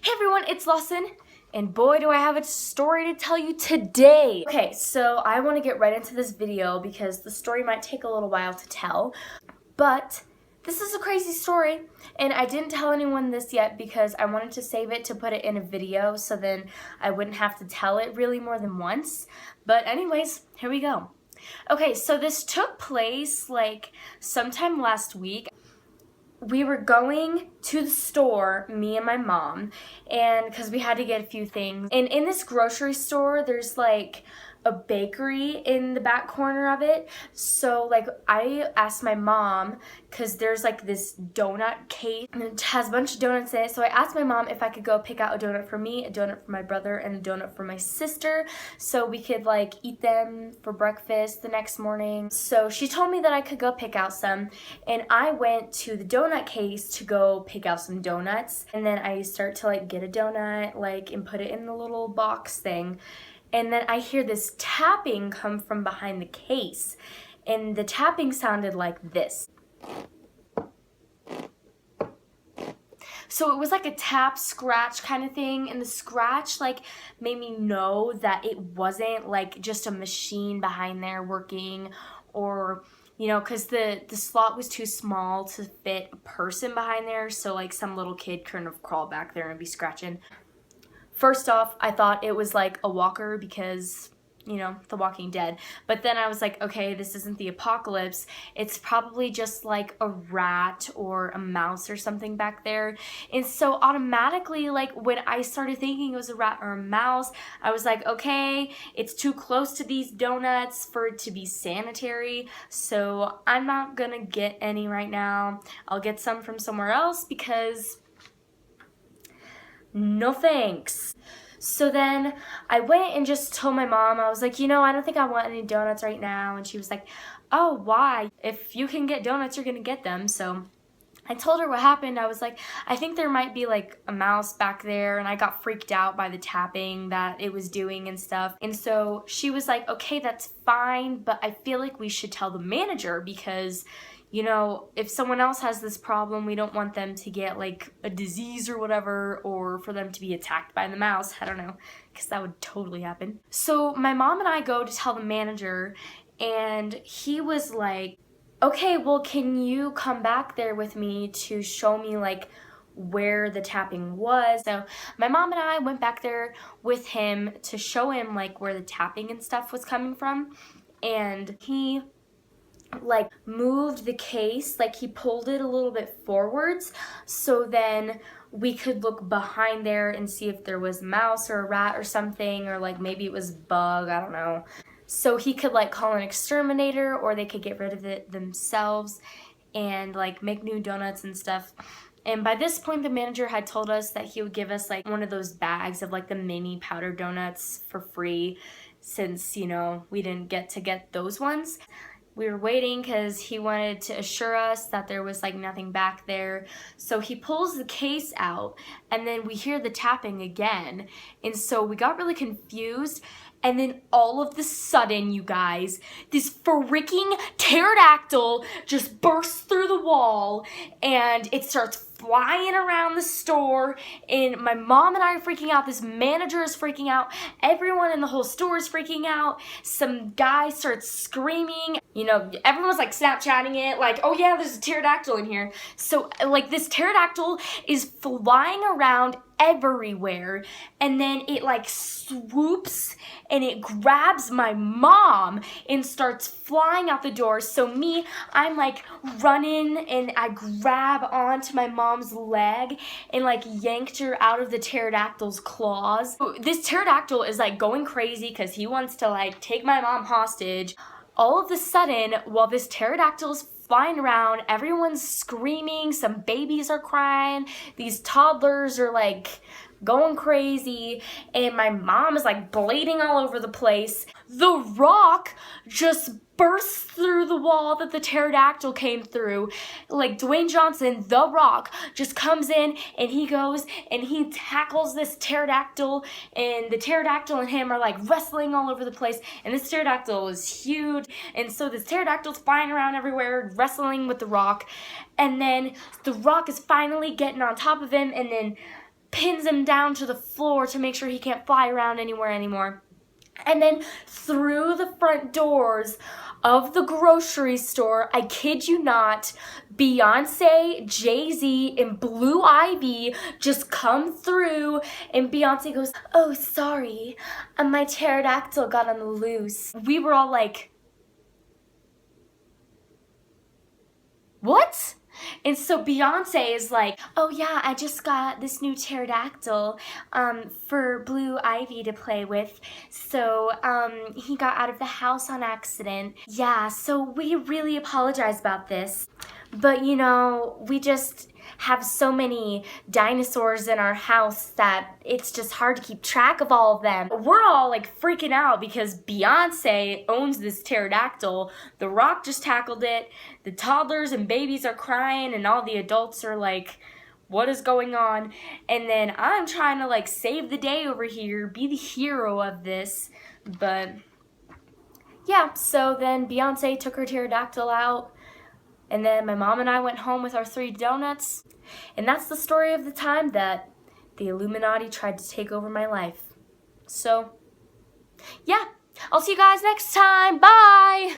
Hey everyone, it's Lawson, and boy do I have a story to tell you today. Okay, so I want to get right into this video because the story might take a little while to tell, but this is a crazy story, and I didn't tell anyone this yet because I wanted to save it to put it in a video so then I wouldn't have to tell it really more than once. But anyways, here we go. Okay, so this took place like sometime last week. We were going to the store, me and my mom, and because we had to get a few things. And in this grocery store, there's like a bakery in the back corner of it. So like I asked my mom, because there's like this donut case and it has a bunch of donuts in it. So I asked my mom if I could go pick out a donut for me, a donut for my brother, and a donut for my sister so we could like eat them for breakfast the next morning. So she told me that I could go pick out some, and I went to the donut case to go pick out some donuts. And then I start to like get a donut like and put it in the little box thing. And then I hear this tapping come from behind the case. And the tapping sounded like this. So it was like a tap scratch kind of thing, and the scratch like made me know that it wasn't like just a machine behind there working, or you know, because the slot was too small to fit a person behind there, so like some little kid couldn't have crawled back there and be scratching. First off, I thought it was like a walker because, you know, The Walking Dead. But then I was like, okay, this isn't the apocalypse. It's probably just like a rat or a mouse or something back there. And so automatically, like when I started thinking it was a rat or a mouse, I was like, okay, it's too close to these donuts for it to be sanitary. So I'm not gonna get any right now. I'll get some from somewhere else because no thanks. So then I went and just told my mom, I was like, you know, I don't think I want any donuts right now. And she was like, oh, why? If you can get donuts, you're gonna get them. So I told her what happened. I was like, I think there might be like a mouse back there, and I got freaked out by the tapping that it was doing and stuff. And so she was like, okay, that's fine, but I feel like we should tell the manager because, you know, if someone else has this problem, we don't want them to get like a disease or whatever, or for them to be attacked by the mouse. I don't know, because that would totally happen. So my mom and I go to tell the manager, and he was like, okay, well, can you come back there with me to show me like where the tapping was? So my mom and I went back there with him to show him like where the tapping and stuff was coming from, and he like moved the case, like he pulled it a little bit forwards so then we could look behind there and see if there was a mouse or a rat or something, or like maybe it was a bug, I don't know. So he could like call an exterminator, or they could get rid of it themselves and like make new donuts and stuff. And by this point, the manager had told us that he would give us like one of those bags of like the mini powder donuts for free, since, you know, we didn't get to get those ones. We were waiting because he wanted to assure us that there was like nothing back there. So he pulls the case out, and then we hear the tapping again. And so we got really confused. And then all of the sudden, you guys, this freaking pterodactyl just bursts through the wall, and it starts flying around the store, and my mom and I are freaking out, this manager is freaking out, everyone in the whole store is freaking out, some guy starts screaming, you know, everyone's like Snapchatting it, like, oh yeah, there's a pterodactyl in here. So like this pterodactyl is flying around everywhere, and then it like swoops and it grabs my mom and starts flying out the door. So me, I'm like running, and I grab onto my mom's leg and like yanked her out of the pterodactyl's claws. This pterodactyl is like going crazy because he wants to like take my mom hostage. All of a sudden, while this pterodactyl is flying around, everyone's screaming, some babies are crying, these toddlers are like going crazy, and my mom is like bleeding all over the place. The Rock just bursts through the wall that the pterodactyl came through. Like Dwayne Johnson, The Rock, just comes in and he goes and he tackles this pterodactyl, and the pterodactyl and him are like wrestling all over the place, and this pterodactyl is huge, and so this pterodactyl's flying around everywhere wrestling with The Rock, and then The Rock is finally getting on top of him, and then pins him down to the floor to make sure he can't fly around anywhere anymore. And then through the front doors of the grocery store, I kid you not, Beyonce, Jay-Z, and Blue Ivy just come through, and Beyonce goes, "Oh, sorry, my pterodactyl got on the loose." We were all like, "What?" And so Beyonce is like, "Oh yeah, I just got this new pterodactyl for Blue Ivy to play with. So he got out of the house on accident. Yeah, so we really apologize about this. But you know, we just have so many dinosaurs in our house that it's just hard to keep track of all of them." We're all like freaking out because Beyonce owns this pterodactyl. The Rock just tackled it. The toddlers and babies are crying and all the adults are like, "What is going on?" And then I'm trying to like save the day over here, be the hero of this. But yeah, so then Beyonce took her pterodactyl out. And then my mom and I went home with our 3 donuts. And that's the story of the time that the Illuminati tried to take over my life. So, yeah. I'll see you guys next time. Bye!